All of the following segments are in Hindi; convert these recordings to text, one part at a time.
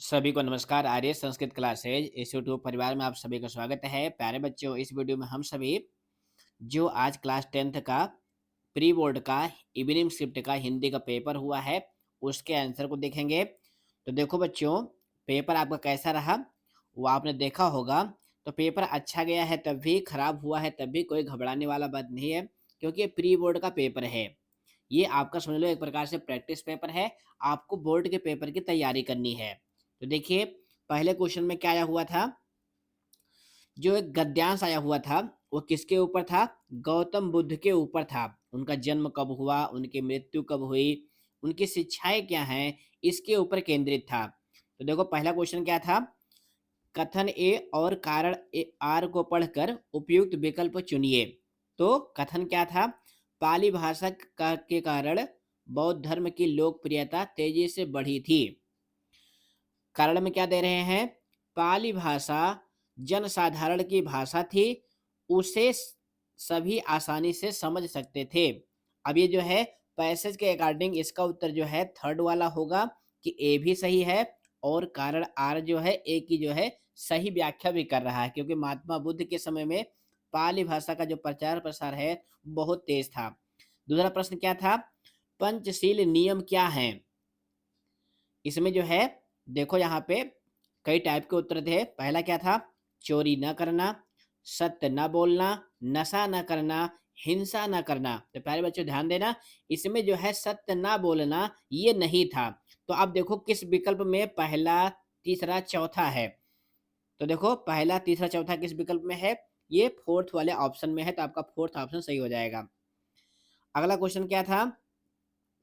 सभी को नमस्कार। आर्य संस्कृत क्लासेज इस यूट्यूब परिवार में आप सभी का स्वागत है। प्यारे बच्चों, इस वीडियो में हम सभी जो आज क्लास 10th का प्री बोर्ड का इवनिंग शिफ्ट का हिंदी का पेपर हुआ है उसके आंसर को देखेंगे। तो देखो बच्चों, पेपर आपका कैसा रहा वो आपने देखा होगा। तो पेपर अच्छा गया है तब भी, खराब हुआ है तब भी, कोई घबराने वाला बात नहीं है, क्योंकि ये प्री बोर्ड का पेपर है। ये आपका समझ लो एक प्रकार से प्रैक्टिस पेपर है। आपको बोर्ड के पेपर की तैयारी करनी है। तो देखिए, पहले क्वेश्चन में क्या आया हुआ था। जो एक गद्यांश आया हुआ था वो किसके ऊपर था? गौतम बुद्ध के ऊपर था। उनका जन्म कब हुआ, उनकी मृत्यु कब हुई, उनकी शिक्षाएं क्या हैं, इसके ऊपर केंद्रित था। तो देखो, पहला क्वेश्चन क्या था। कथन ए और कारण ए आर को पढ़कर उपयुक्त विकल्प चुनिए। तो कथन क्या था? पाली भाषा के कारण बौद्ध धर्म की लोकप्रियता तेजी से बढ़ी थी। कारण में क्या दे रहे हैं? पाली भाषा जनसाधारण की भाषा थी, उसे सभी आसानी से समझ सकते थे। अब ये जो है पैसेज के अकॉर्डिंग इसका उत्तर जो है थर्ड वाला होगा कि ए भी सही है, और कारण आर जो है ए की जो है सही व्याख्या भी कर रहा है, क्योंकि महात्मा बुद्ध के समय में पाली भाषा का जो प्रचार प्रसार है बहुत तेज था। दूसरा प्रश्न क्या था? पंचशील नियम क्या हैं? इसमें जो है देखो, यहाँ पे कई टाइप के उत्तर थे। पहला क्या था? चोरी न करना, सत्य न बोलना, नशा न करना, हिंसा न करना। तो प्यारे बच्चों ध्यान देना, इसमें जो है सत्य न बोलना ये नहीं था। तो अब देखो किस विकल्प में पहला, तीसरा, चौथा है। तो देखो, पहला, तीसरा, चौथा किस विकल्प में है? ये फोर्थ वाले ऑप्शन में है, तो आपका फोर्थ ऑप्शन सही हो जाएगा। अगला क्वेश्चन क्या था?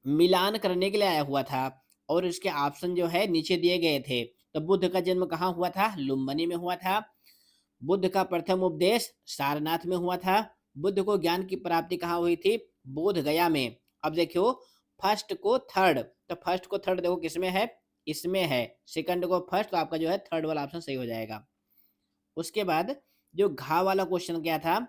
मिलान करने के लिए आया हुआ था, और इसके ऑप्शन जो है नीचे दिए गए थे। तो बुद्ध का जन्म कहाँ हुआ था? लुम्बिनी में हुआ था। बुद्ध का प्रथम उपदेश सारनाथ में हुआ था। बुद्ध को ज्ञान की प्राप्ति कहाँ हुई थी? बोध गया में। अब देखो, फर्स्ट को थर्ड, तो फर्स्ट को थर्ड देखो किसमें है? इसमें है। सेकंड को फर्स्ट, तो आपका जो है थर्ड वाला ऑप्शन सही हो जाएगा। उसके बाद जो घा वाला क्वेश्चन क्या था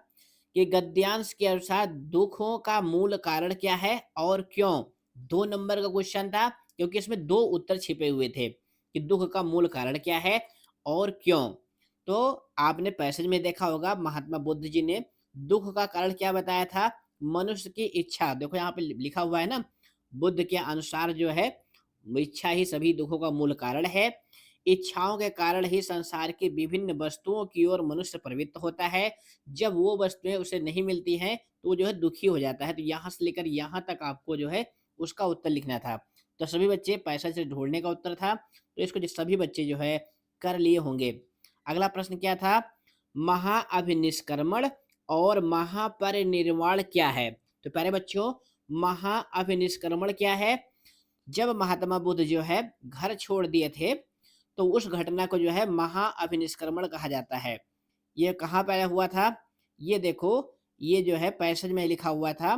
कि गद्यांश के अनुसार दुखों का मूल कारण क्या है और क्यों? 2 नंबर का क्वेश्चन था, क्योंकि इसमें 2 उत्तर छिपे हुए थे कि दुख का मूल कारण क्या है और क्यों। तो आपने पैसेज में देखा होगा, महात्मा बुद्ध जी ने दुख का कारण क्या बताया था? मनुष्य की इच्छा। देखो यहाँ पे लिखा हुआ है ना, बुद्ध के अनुसार जो है इच्छा ही सभी दुखों का मूल कारण है। इच्छाओं के कारण ही संसार की विभिन्न वस्तुओं की ओर मनुष्य प्रवृत्त होता है। जब वो वस्तुएं उसे नहीं मिलती हैं तो वो जो है दुखी हो जाता है। तो यहाँ से लेकर यहाँ तक आपको जो है उसका उत्तर लिखना था। तो सभी बच्चे पैसा से ढूंढने का उत्तर था, तो इसको सभी बच्चे जो है कर लिए होंगे। अगला प्रश्न क्या था? महाअभिनिष्क्रमण और महापरिनिर्वाण क्या है? तो प्यारे बच्चों, महाअभिनिष्क्रमण क्या है? जब महात्मा बुद्ध जो है घर छोड़ दिए थे, तो उस घटना को जो है महाअभिनिष्क्रमण कहा जाता है। ये कहाँ पे आया हुआ था? ये देखो, ये जो है पैसेज में लिखा हुआ था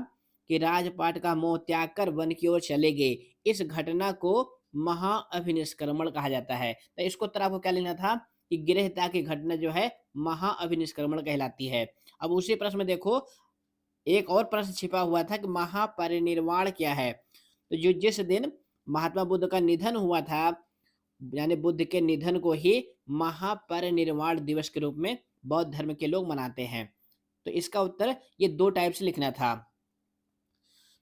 कि राजपाट का मोह त्याग कर वन की ओर चले गए। इस घटना को महाअभिनिष्क्रमण कहा जाता है। तो इसको उत्तर आपको क्या लेना था कि गृहत्याग की घटना जो है महाअभिनिष्क्रमण कहलाती है। अब उसी प्रश्न में देखो, एक और प्रश्न छिपा हुआ था कि महापरिनिर्वाण क्या है? तो जो जिस दिन महात्मा बुद्ध का निधन हुआ था, यानी बुद्ध के निधन को ही महापरिनिर्वाण दिवस के रूप में बौद्ध धर्म के लोग मनाते हैं। तो इसका उत्तर ये 2 टाइप से लिखना था।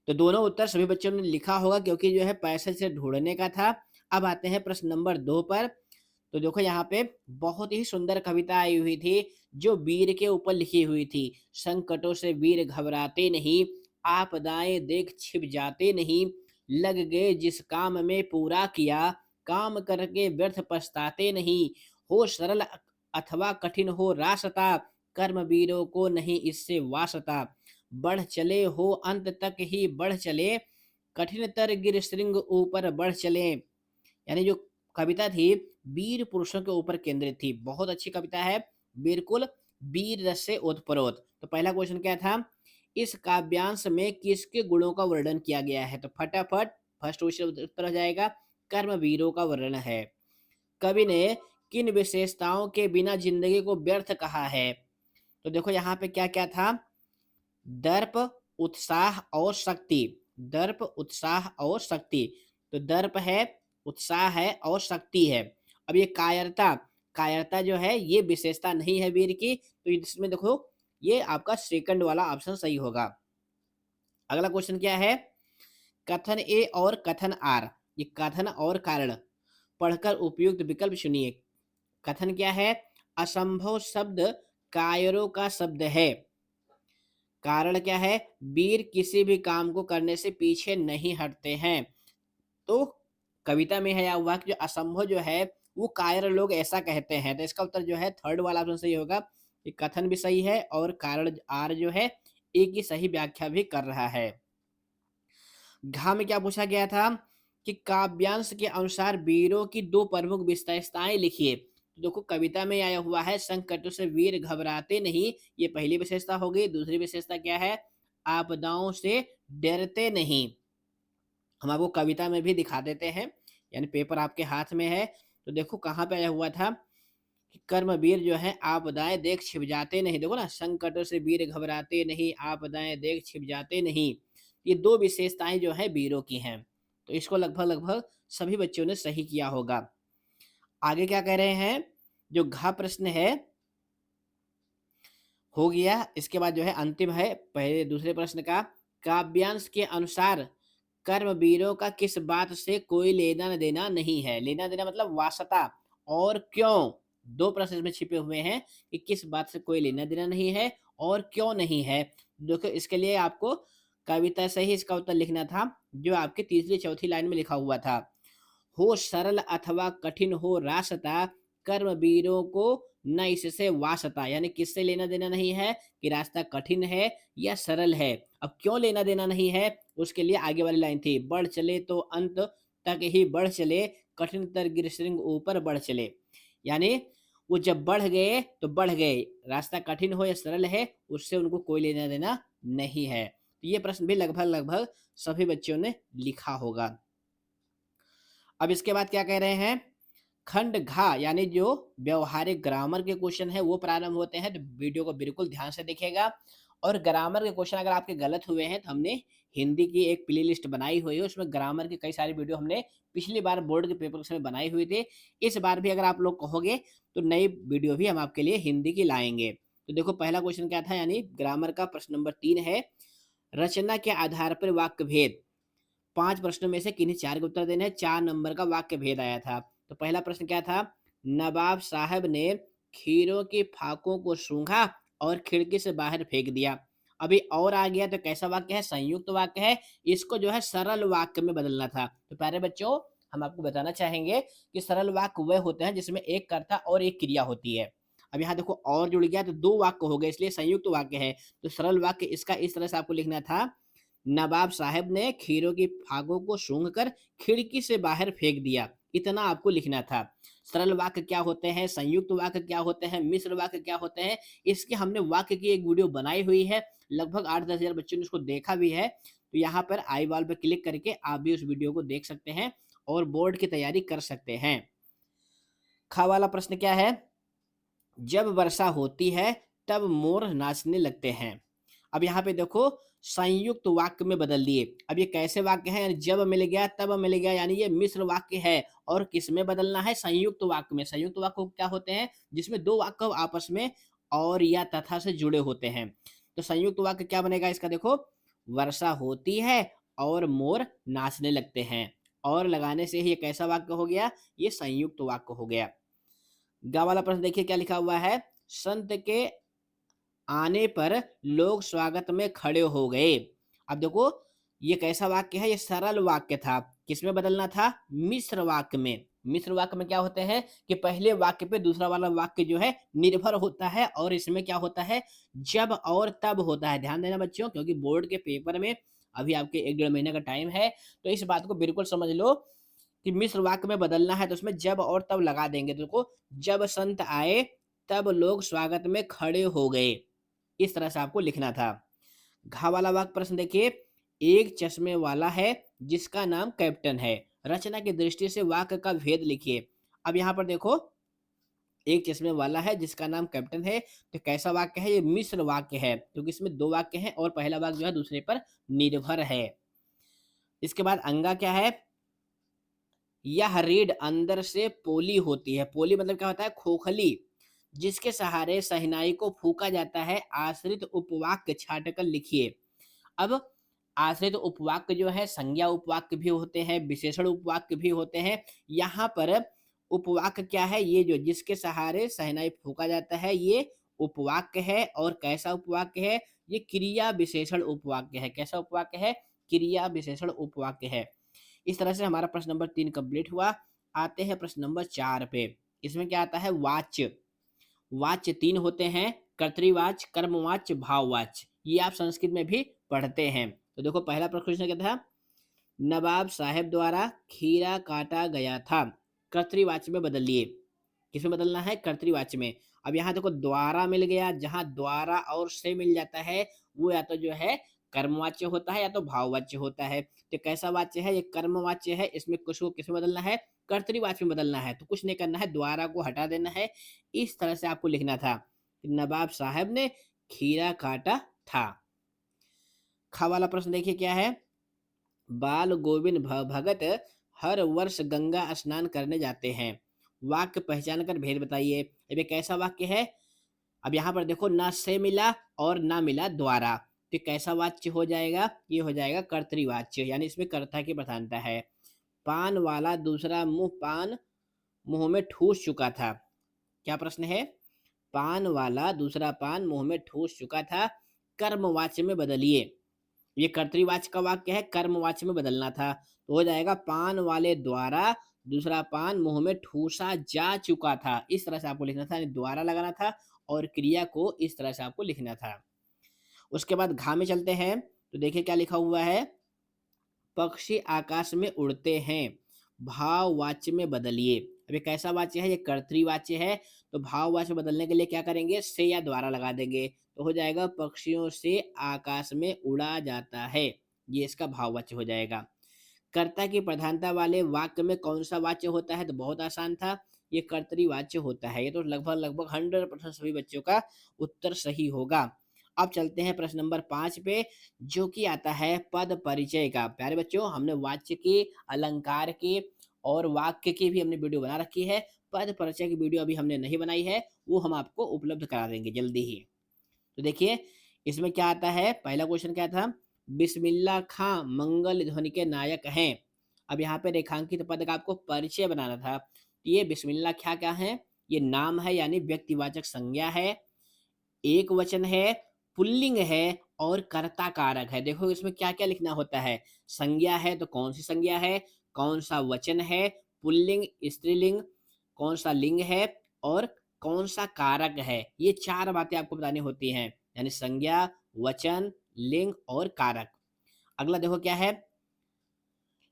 तो दोनों उत्तर सभी बच्चों ने लिखा होगा, क्योंकि जो है पैसेज से ढूंढने का था। अब आते हैं प्रश्न नंबर 2 पर। तो देखो, यहाँ पे बहुत ही सुंदर कविता आई हुई थी जो वीर के ऊपर लिखी हुई थी। संकटों से वीर घबराते नहीं, आपदाएं देख छिप जाते नहीं, लग गए जिस काम में पूरा किया, काम करके व्यर्थ पछताते नहीं, हो सरल अथवा कठिन हो रास्ता, कर्म वीरों को नहीं इससे वास्ता, बढ़ चले हो अंत तक ही बढ़ चले, कठिनतर गिर श्रृंग ऊपर बढ़ चले। यानी जो कविता थी वीर पुरुषों के ऊपर केंद्रित थी। बहुत अच्छी कविता है, बिल्कुल वीर रस से ओतप्रोत। तो पहला क्वेश्चन क्या था? इस काव्यांश में किसके गुणों का वर्णन किया गया है? तो फटाफट फर्स्ट क्वेश्चन उत्तर हो जाएगा, कर्म वीरों का वर्णन है। कवि ने किन विशेषताओं के बिना जिंदगी को व्यर्थ कहा है? तो देखो यहाँ पे क्या क्या था? दर्प, उत्साह और शक्ति। दर्प, उत्साह और शक्ति। तो दर्प है, उत्साह है और शक्ति है। अब ये कायरता, कायरता जो है ये विशेषता नहीं है वीर की, तो इसमें देखो ये आपका सेकंड वाला ऑप्शन सही होगा। अगला क्वेश्चन क्या है, कथन ए और कथन आर, ये कथन और कारण पढ़कर उपयुक्त विकल्प चुनिए। कथन क्या है, असंभव शब्द कायरों का शब्द है। कारण क्या है, वीर किसी भी काम को करने से पीछे नहीं हटते हैं। तो कविता में है या वाक्य जो असंभव जो है वो कायर लोग ऐसा कहते हैं, तो इसका उत्तर जो है थर्ड वाला ऑप्शन सही होगा। ये कथन भी सही है और कारण आर जो है एक ही सही व्याख्या भी कर रहा है। घ में क्या पूछा गया था कि काव्यांश के अनुसार वीरों की दो प्रमुख विशेषताएं लिखिए। तो देखो कविता में आया हुआ है संकटों से वीर घबराते नहीं, ये पहली विशेषता हो गई। दूसरी विशेषता क्या है, आपदाओं से डरते नहीं। हम आपको कविता में भी दिखा देते हैं, यानी पेपर आपके हाथ में है तो देखो कहाँ पे आया हुआ था कि कर्मवीर जो है आपदाएं देख छिप जाते नहीं। देखो ना, संकटों से वीर घबराते नहीं, आपदाएं देख छिप जाते नहीं। ये दो विशेषताएं जो है वीरों की हैं, तो इसको लगभग लगभग सभी बच्चों ने सही किया होगा। आगे क्या कह रहे हैं, जो घ प्रश्न है हो गया, इसके बाद जो है अंतिम है पहले दूसरे प्रश्न का, काव्यांश के अनुसार कर्मवीरों का किस बात से कोई लेना देना नहीं है। लेना देना मतलब वास्ता, और क्यों, दो प्रश्न इसमें छिपे हुए हैं कि किस बात से कोई लेना देना नहीं है और क्यों नहीं है। देखो इसके लिए आपको कविता से ही इसका उत्तर लिखना था, जो आपकी तीसरी चौथी लाइन में लिखा हुआ था। हो सरल अथवा कठिन हो रास्ता, कर्मवीरों को न इससे वास्ता, यानी किससे लेना देना नहीं है कि रास्ता कठिन है या सरल है। अब क्यों लेना देना नहीं है, उसके लिए आगे वाली लाइन थी, बढ़ चले तो अंत तक ही बढ़ चले, कठिन तर गिर श्रृंग ऊपर बढ़ चले। यानी वो जब बढ़ गए तो बढ़ गए, रास्ता कठिन हो या सरल है उससे उनको कोई लेना देना नहीं है। तो ये प्रश्न भी लगभग लगभग सभी बच्चों ने लिखा होगा। अब इसके बाद क्या कह रहे हैं, खंड घा यानी जो व्यवहारिक ग्रामर के क्वेश्चन है वो प्रारंभ होते हैं, तो वीडियो को बिल्कुल ध्यान से देखिएगा। और ग्रामर के क्वेश्चन अगर आपके गलत हुए हैं तो हमने हिंदी की एक प्ले लिस्ट बनाई हुई है, उसमें ग्रामर की कई सारी वीडियो हमने पिछली बार बोर्ड के पेपर में बनाई हुई थी। इस बार भी अगर आप लोग कहोगे तो नई वीडियो भी हम आपके लिए हिंदी की लाएंगे। तो देखो पहला क्वेश्चन क्या था, यानी ग्रामर का प्रश्न नंबर 3 है, रचना के आधार पर वाक्य भेद। 5 प्रश्नों में से किन्हीं 4 के उत्तर देने हैं, 4 नंबर का वाक्य भेद आया था। तो पहला प्रश्न क्या था, नवाब साहब ने खीरों की फाकों को सूंघा और खिड़की से बाहर फेंक दिया। अभी और आ गया तो कैसा वाक्य है, संयुक्त वाक्य है, इसको जो है सरल वाक्य में बदलना था। तो प्यारे बच्चों हम आपको बताना चाहेंगे कि सरल वाक्य वह होते हैं जिसमें एक कर्ता और एक क्रिया होती है। अब यहाँ देखो और जुड़ गया तो 2 वाक्य हो गए, इसलिए संयुक्त वाक्य है। तो सरल वाक्य इसका इस तरह से आपको लिखना था, नवाब साहब ने खीरों की फागों को सूंघकर खिड़की से बाहर फेंक दिया, इतना आपको लिखना था। सरल वाक्य क्या होते हैं, संयुक्त वाक्य क्या होते हैं, मिश्र वाक्य क्या होते हैं, इसके हमने वाक्य की एक वीडियो बनाई हुई है, लगभग 8-10 हजार बच्चों ने उसको देखा भी है। तो यहाँ पर आई बॉल पर क्लिक करके आप भी उस वीडियो को देख सकते हैं और बोर्ड की तैयारी कर सकते हैं। खा वाला प्रश्न क्या है, जब वर्षा होती है तब मोर नाचने लगते हैं। अब यहाँ पे देखो संयुक्त वाक्य में बदल दिए। अब ये कैसे वाक्य है, यानी जब मिल गया तब मिल गया, यानी ये मिश्र वाक्य है। और किस में बदलना है, संयुक्त वाक्य में। संयुक्त वाक्य क्या होते हैं, जिसमें 2 वाक्य आपस में और या तथा से जुड़े होते हैं। तो संयुक्त वाक्य क्या बनेगा इसका, देखो वर्षा होती है और मोर नाचने लगते हैं, और लगाने से ही ये कैसा वाक्य हो गया, ये संयुक्त वाक्य हो गया। गा वाला प्रश्न देखिए क्या लिखा हुआ है, संत के आने पर लोग स्वागत में खड़े हो गए। अब देखो ये कैसा वाक्य है, ये सरल वाक्य था, किसमें बदलना था, मिश्र वाक्य में। मिश्र वाक्य में क्या होते हैं कि पहले वाक्य पे दूसरा वाला वाक्य जो है निर्भर होता है, और इसमें क्या होता है, जब और तब होता है। ध्यान देना बच्चों, क्योंकि बोर्ड के पेपर में अभी आपके 1-1.5 महीने का टाइम है, तो इस बात को बिल्कुल समझ लो कि मिश्र वाक्य में बदलना है तो उसमें जब और तब लगा देंगे। तो देखो जब संत आए तब लोग स्वागत में खड़े हो गए, इस तरह से आपको लिखना था। घा वाला वाक्य प्रश्न देखिए, एक चश्मे वाला है जिसका नाम कैप्टन है, रचना की दृष्टि से वाक्य का भेद लिखिए। अब यहाँ पर देखो एक चश्मे वाला है जिसका नाम कैप्टन है, तो कैसा वाक्य है, ये मिश्र वाक्य है, क्योंकि इसमें 2 वाक्य हैं और पहला वाक्य जो है दूसरे पर निर्भर है। इसके बाद अंगा क्या है, यह रीढ़ अंदर से पोली होती है। पोली मतलब क्या होता है? खोखली, जिसके सहारे शहनाई को फूंका जाता है। आश्रित उपवाक्य छांटकर लिखिए। अब आश्रित उपवाक्य जो है संज्ञा उपवाक्य भी होते हैं, विशेषण उपवाक्य भी होते हैं। यहाँ पर उपवाक्य क्या है? ये जो जिसके सहारे शहनाई फूंका जाता है, ये उपवाक्य है। और कैसा उपवाक्य है? ये क्रिया विशेषण उपवाक्य है। कैसा उपवाक्य है? क्रिया विशेषण उपवाक्य है। इस तरह से हमारा प्रश्न नंबर 3 कंप्लीट हुआ। आते हैं प्रश्न नंबर 4 पे। इसमें क्या आता है? वाच्य। वाच्य 3 होते हैं, कर्तृवाच्य, कर्मवाच्य, भाववाच्य। ये आप संस्कृत में भी पढ़ते हैं। तो देखो पहला प्रश्न क्या था? नवाब साहब द्वारा खीरा काटा गया था, कर्तृवाच्य में बदलिए। किसमें बदलना है? कर्तृवाच्य में। अब यहाँ देखो द्वारा मिल गया, जहां द्वारा और से मिल जाता है वो या तो जो है कर्मवाच्य होता है या तो भाववाच्य होता है। तो कैसा वाच्य है? ये कर्मवाच्य है। इसमें कुछ को किसमें बदलना है? कर्तृवाच्य में बदलना है। तो कुछ नहीं करना है, द्वारा को हटा देना है। इस तरह से आपको लिखना था कि नवाब साहब ने खीरा काटा था। खा वाला प्रश्न देखिए क्या है? बाल गोविंद भगत हर वर्ष गंगा स्नान करने जाते हैं। वाक्य पहचान कर भेद बताइए। अब ये कैसा वाक्य है? अब यहाँ पर देखो ना से मिला और ना मिला द्वारा, तो कैसा वाच्य हो जाएगा? ये हो जाएगा कर्तृवाच्य, यानी इसमें कर्ता की प्रधानता है। पान वाला दूसरा मुंह में ठूस चुका था। क्या प्रश्न है? पान वाला दूसरा पान मुंह में ठूस चुका था, कर्मवाच्य में बदलिए। ये कर्तृवाच्य का वाक्य है, कर्मवाच्य में बदलना था। तो हो जाएगा पान वाले द्वारा दूसरा पान मुंह में ठूसा जा चुका था। इस तरह से आपको लिखना था, यानी द्वारा लगाना था और क्रिया को इस तरह से आपको लिखना था। उसके बाद घा में चलते हैं। तो देखिए क्या लिखा हुआ है? पक्षी आकाश में उड़ते हैं, भाववाच्य में बदलिए। अब ये कैसा वाच्य है? ये कर्तृवाच्य है। तो भाववाच्य बदलने के लिए क्या करेंगे? से या द्वारा लगा देंगे। तो हो जाएगा पक्षियों से आकाश में उड़ा जाता है। ये इसका भाववाच्य हो जाएगा। कर्ता की प्रधानता वाले वाक्य में कौन सा वाच्य होता है? तो बहुत आसान था, ये कर्तृवाच्य होता है। ये तो लगभग लगभग 100% सभी बच्चों का उत्तर सही होगा। अब चलते हैं प्रश्न नंबर 5 पे, जो कि आता है पद परिचय का। प्यारे बच्चों, हमने वाच्य की, अलंकार की और वाक्य की भी हमने वीडियो बना रखी है। पद परिचय की वीडियो अभी हमने नहीं बनाई है, वो हम आपको उपलब्ध करा देंगे जल्दी ही। तो देखिए इसमें क्या आता है? पहला क्वेश्चन क्या था? बिस्मिल्लाह खां मंगल ध्वनि के नायक हैं। अब यहाँ पे रेखांकित पद का आपको परिचय बनाना था। तो ये बिस्मिल्लाह क्या क्या है? ये नाम है, यानी व्यक्तिवाचक संज्ञा है, एक वचन है, पुल्लिंग है और कर्ता कारक है। देखो इसमें क्या क्या लिखना होता है? संज्ञा है तो कौन सी संज्ञा है, कौन सा वचन है, पुल्लिंग स्त्रीलिंग, कौन सा लिंग है और कौन सा कारक है। ये 4 बातें आपको बतानी होती हैं, यानी संज्ञा, वचन, लिंग और कारक। अगला देखो क्या है?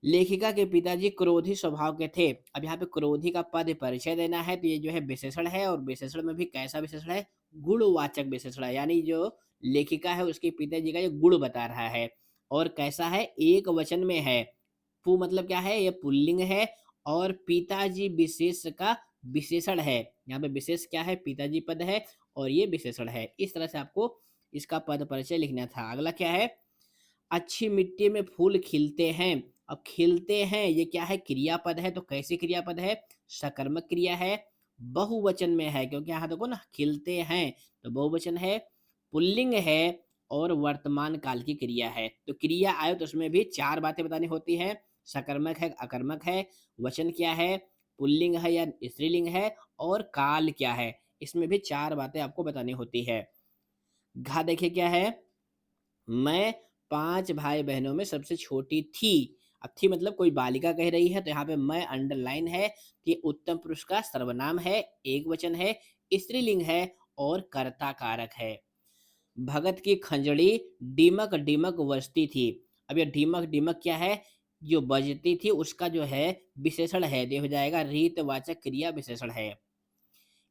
लेखिका के पिताजी क्रोधी स्वभाव के थे। अब यहाँ पे क्रोधी का पद परिचय देना है, तो ये जो है विशेषण है। और विशेषण में भी कैसा विशेषण है? गुणवाचक विशेषण है, यानी जो लेखिका है उसके पिताजी का ये गुण बता रहा है। और कैसा है? एक वचन में है। पु मतलब क्या है? ये पुल्लिंग है। और पिताजी विशेष का विशेषण है। यहाँ पे विशेष क्या है? पिताजी पद है और ये विशेषण है। इस तरह से आपको इसका पद परिचय लिखना था। अगला क्या है? अच्छी मिट्टी में फूल खिलते हैं। अब खिलते हैं ये क्या है? क्रियापद है। तो कैसे क्रियापद है? सकर्मक क्रिया है, बहुवचन में है, क्योंकि यहाँ देखो ना खिलते हैं तो बहुवचन है, पुल्लिंग है और वर्तमान काल की क्रिया है। तो क्रिया आए तो उसमें भी 4 बातें बतानी होती है। सकर्मक है, अकर्मक है, वचन क्या है, पुल्लिंग है या स्त्रीलिंग है और काल क्या है। इसमें भी 4 बातें आपको बतानी होती है। घा देखिए क्या है? मैं 5 भाई बहनों में सबसे छोटी थी। अब थी मतलब कोई बालिका कह रही है, तो यहाँ पे मैं अंडरलाइन है। ये उत्तम पुरुष का सर्वनाम है, एक वचन है, स्त्रीलिंग है और कर्ता कारक है। भगत की खंजड़ी डिमक डिमक बजती थी। अब ये डिमक डिमक क्या है? जो बजती थी उसका जो है विशेषण है, ये हो जाएगा रीतवाचक क्रिया विशेषण है।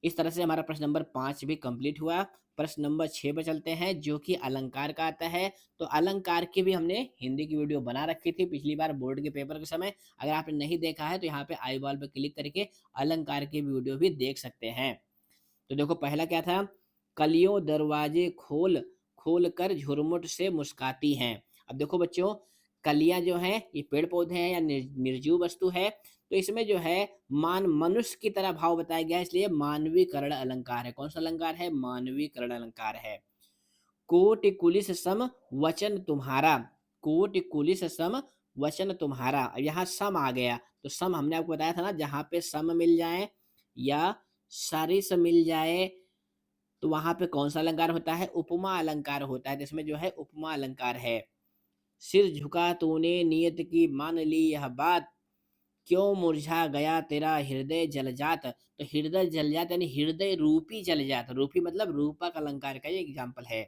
इस तरह से हमारा प्रश्न नंबर 5 भी कंप्लीट हुआ। प्रश्न नंबर 6 पे चलते हैं, जो कि अलंकार का आता है। तो अलंकार की भी हमने हिंदी की वीडियो बना रखी थी पिछली बार बोर्ड के पेपर के समय। अगर आपने नहीं देखा है तो यहाँ पे आई बॉल पे क्लिक करके अलंकार की वीडियो भी देख सकते हैं। तो देखो पहला क्या था? कलियों दरवाजे खोल खोल कर झुरमुट से मुस्काती हैं। अब देखो बच्चों, कलियां जो हैं ये पेड़ पौधे हैं या निर्जीव वस्तु है। तो इसमें जो है मान मनुष्य की तरह भाव बताया गया है, इसलिए मानवीकरण अलंकार है। कौन सा अलंकार है? मानवीकरण अलंकार है। कोटि कुलिस सम वचन तुम्हारा, कोटि कुलिस सम वचन तुम्हारा। अब यहाँ सम आ गया, तो सम हमने आपको बताया था ना, जहाँ पे सम मिल जाए या सरिस मिल जाए तो वहां पे कौन सा अलंकार होता है? उपमा अलंकार होता है। तो इसमें जो है उपमा अलंकार है। सिर झुका तूने नियत की मान ली यह बात, क्यों मुरझा गया तेरा हृदय जलजात। तो हृदय जलजात यानी हृदय रूपी जलजात, रूपी मतलब रूपक अलंकार का ये एग्जाम्पल है।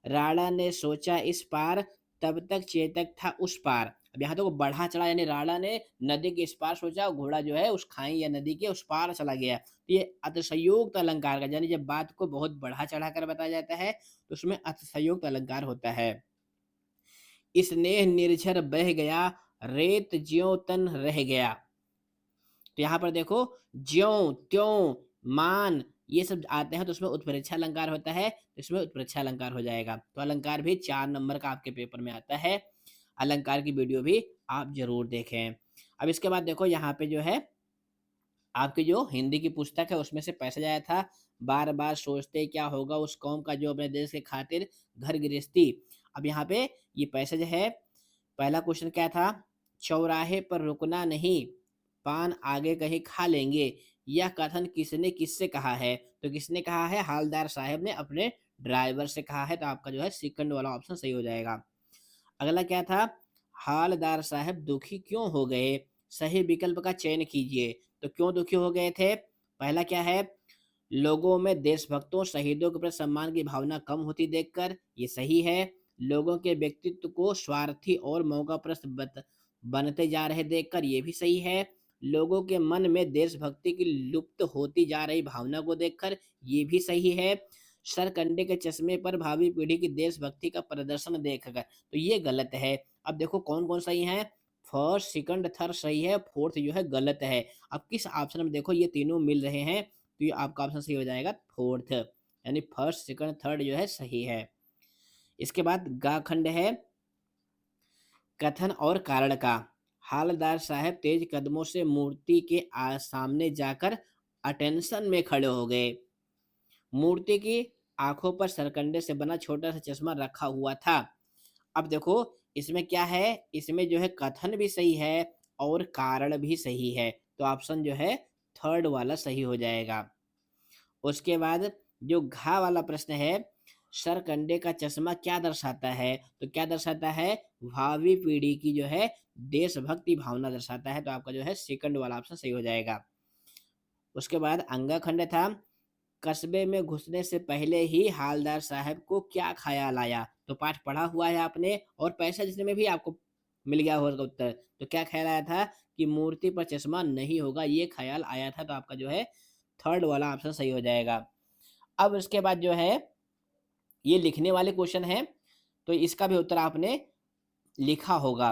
राणा ने सोचा इस पार, तब तक चेतक था उस पार। अब यहाँ तो बढ़ा चढ़ा, यानी राणा ने नदी के इस पार सोचा, घोड़ा जो है उस खाई या नदी के उस पार चला गया। तो ये अतिशयोक्त अलंकार का, यानी जब बात को बहुत बढ़ा चढ़ा कर बताया जाता है तो उसमें अतिशयोक्त अलंकार होता है। स्नेह निर्झर बह गया, रेत ज्यों तन रह गया। तो यहाँ पर देखो ज्यों त्यों मान ये सब आते हैं तो उसमें उत्प्रेक्षा अलंकार होता है, तो इसमें उत्प्रेक्षा अलंकार हो जाएगा। तो अलंकार भी 4 नंबर का आपके पेपर में आता है। अलंकार की वीडियो भी आप जरूर देखें। अब इसके बाद देखो यहाँ पे जो है आपकी जो हिंदी की पुस्तक है उसमें से पैसा आया था, बार बार सोचते क्या होगा उस कौम का जो अपने देश के खातिर घर गृहस्थी। अब यहाँ पे ये पैसेज है। पहला क्वेश्चन क्या था? चौराहे पर रुकना नहीं, पान आगे कहीं खा लेंगे, यह कथन किसने किससे कहा है? तो किसने कहा है? हालदार साहब ने अपने ड्राइवर से कहा है। तो आपका जो है सेकंड वाला ऑप्शन सही हो जाएगा। अगला क्या था? हालदार साहब दुखी क्यों हो गए, सही विकल्प का चयन कीजिए। तो क्यों दुखी हो गए थे? पहला क्या है? लोगों में देशभक्तों शहीदों के प्रति सम्मान की भावना कम होती देखकर, ये सही है। लोगों के व्यक्तित्व को स्वार्थी और मौकापरस्त बनते जा रहे देखकर, ये भी सही है। लोगों के मन में देशभक्ति की लुप्त होती जा रही भावना को देखकर, ये भी सही है। सरकंडे के चश्मे पर भावी पीढ़ी की देशभक्ति का प्रदर्शन देखकर, तो ये गलत है। अब देखो कौन कौन सही है? फर्स्ट सेकंड थर्ड सही है, फोर्थ जो है गलत है। अब किस ऑप्शन में देखो ये तीनों मिल रहे हैं, तो ये आपका ऑप्शन सही हो जाएगा फोर्थ, यानी फर्स्ट सेकंड थर्ड जो है सही है। इसके बाद गा खंड है कथन और कारण का। हालदार साहब तेज कदमों से मूर्ति के सामने जाकर अटेंशन में खड़े हो गए। मूर्ति की आंखों पर सरकंडे से बना छोटा सा चश्मा रखा हुआ था। अब देखो इसमें क्या है? इसमें जो है कथन भी सही है और कारण भी सही है, तो ऑप्शन जो है थर्ड वाला सही हो जाएगा। उसके बाद जो घा वाला प्रश्न है, सरकंडे का चश्मा क्या दर्शाता है? तो क्या दर्शाता है? भावी पीढ़ी की जो है देशभक्ति भावना दर्शाता है। तो आपका जो है सेकंड वाला ऑप्शन सही हो जाएगा। उसके बाद अंगा खंड था, कस्बे में घुसने से पहले ही हालदार साहब को क्या ख्याल आया? तो पाठ पढ़ा हुआ है आपने और पैसा जितने में भी आपको मिल गया होगा उत्तर। तो क्या ख्याल आया था? कि मूर्ति पर चश्मा नहीं होगा, ये ख्याल आया था। तो आपका जो है थर्ड वाला ऑप्शन सही हो जाएगा। अब उसके बाद जो है ये लिखने वाले क्वेश्चन है, तो इसका भी उत्तर आपने लिखा होगा।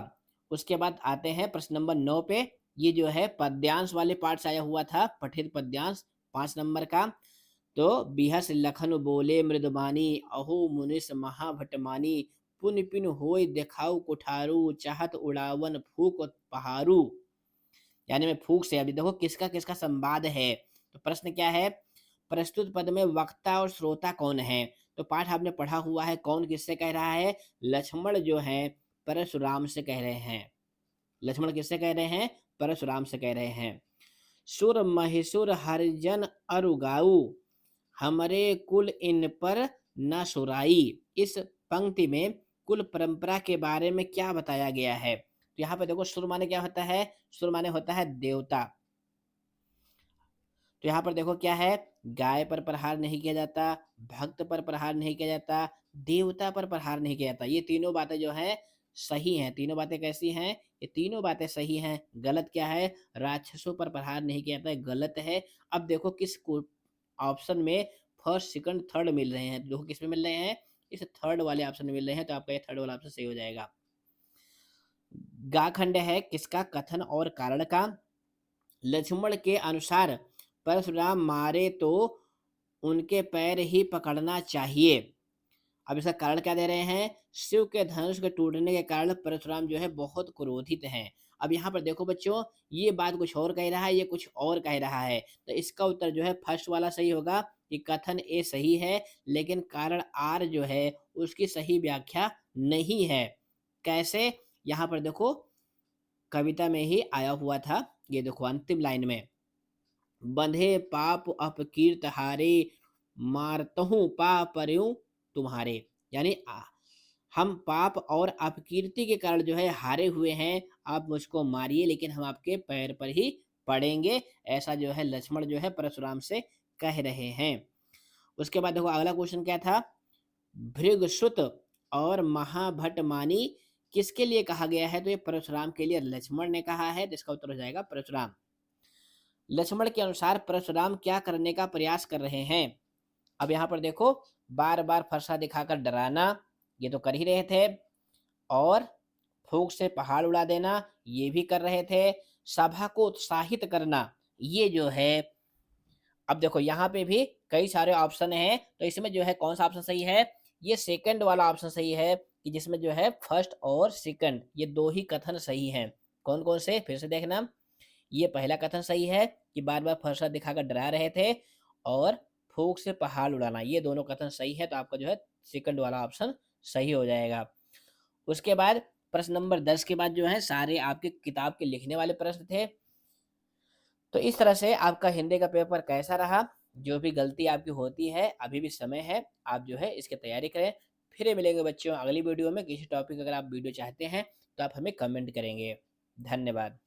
उसके बाद आते हैं प्रश्न नंबर 9 पे। ये जो है पद्यांश वाले पार्ट से आया हुआ था, पठित पद्यांश 5 नंबर का। तो बिहस लखन बोले मृदबानी, अहो मुनिस महाभटमानी, पुन पिन होय देखाऊ कुठारू, चाहत उड़ावन फूक पहारू। यानी मैं फूक से, अभी देखो किसका किसका संवाद है। तो प्रश्न क्या है? प्रस्तुत पद में वक्ता और श्रोता कौन है? तो पाठ आपने पढ़ा हुआ है, कौन किससे कह रहा है? लक्ष्मण जो है परशुराम से कह रहे हैं। लक्ष्मण किससे कह रहे हैं? परशुराम से कह रहे हैं। सुर महिषुर हरिजन अरुगाऊ, हमरे कुल इन पर न सुराई। इस पंक्ति में कुल परंपरा के बारे में क्या बताया गया है? तो यहाँ पे देखो सुर माने क्या होता है? सुर माने होता है देवता। तो यहाँ पर देखो क्या है? गाय पर प्रहार नहीं किया जाता, भक्त पर प्रहार नहीं किया जाता, देवता पर प्रहार नहीं किया जाता। ये तीनों बातें जो है सही हैं। तीनों बातें कैसी हैं? ये तीनों बातें सही हैं। गलत क्या है? राक्षसों पर प्रहार नहीं किया जाता है, गलत है। अब देखो किस ऑप्शन में फर्स्ट सेकंड थर्ड मिल रहे हैं, देखो किस में मिल रहे हैं? इस थर्ड वाले ऑप्शन में मिल रहे हैं। तो आपका ये थर्ड वाला ऑप्शन सही हो जाएगा। गा खंड है किसका? कथन और कारण का। लक्ष्मण के अनुसार परशुराम मारे तो उनके पैर ही पकड़ना चाहिए। अब इसका कारण क्या दे रहे हैं? शिव के धनुष के टूटने के कारण परशुराम जो है बहुत क्रोधित हैं। अब यहाँ पर देखो बच्चों, ये बात कुछ और कह रहा है, ये कुछ और कह रहा है। तो इसका उत्तर जो है फर्स्ट वाला सही होगा कि कथन ए सही है, लेकिन कारण आर जो है उसकी सही व्याख्या नहीं है। कैसे? यहाँ पर देखो कविता में ही आया हुआ था। ये देखो अंतिम लाइन में, बंधे पाप अपकीर्त हारे, मारतहूँ पापरयूं तुम्हारे। यानी हम पाप और अपकीर्ति के कारण जो है हारे हुए हैं, आप मुझको मारिए लेकिन हम आपके पैर पर ही पड़ेंगे। ऐसा जो है लक्ष्मण जो है परशुराम से कह रहे हैं। उसके बाद देखो अगला क्वेश्चन क्या था, भृगसुत और महाभट मानी किसके लिए कहा गया है? तो ये परशुराम के लिए लक्ष्मण ने कहा है, तो इसका उत्तर हो जाएगा परशुराम। लक्ष्मण के अनुसार परशुराम क्या करने का प्रयास कर रहे हैं? अब यहाँ पर देखो, बार बार फरसा दिखाकर डराना, ये तो कर ही रहे थे, और फूंक से पहाड़ उड़ा देना, ये भी कर रहे थे, सभा को उत्साहित करना, ये जो है। अब देखो यहाँ पे भी कई सारे ऑप्शन हैं, तो इसमें जो है कौन सा ऑप्शन सही है? ये सेकंड वाला ऑप्शन सही है, कि जिसमें जो है फर्स्ट और सेकंड ये दो ही कथन सही हैं। कौन कौन से? फिर से देखना। ये पहला कथन सही है कि बार बार फरसा दिखाकर डरा रहे थे, और फूंक से पहाड़ उड़ाना, ये दोनों कथन सही है, तो आपका जो है सेकंड वाला ऑप्शन सही हो जाएगा। उसके बाद प्रश्न नंबर 10 के बाद जो है सारे आपके किताब के लिखने वाले प्रश्न थे। तो इस तरह से आपका हिंदी का पेपर कैसा रहा? जो भी गलती आपकी होती है, अभी भी समय है, आप जो है इसकी तैयारी करें। फिर मिलेंगे बच्चों अगली वीडियो में। किसी टॉपिक अगर आप वीडियो चाहते हैं तो आप हमें कमेंट करेंगे। धन्यवाद।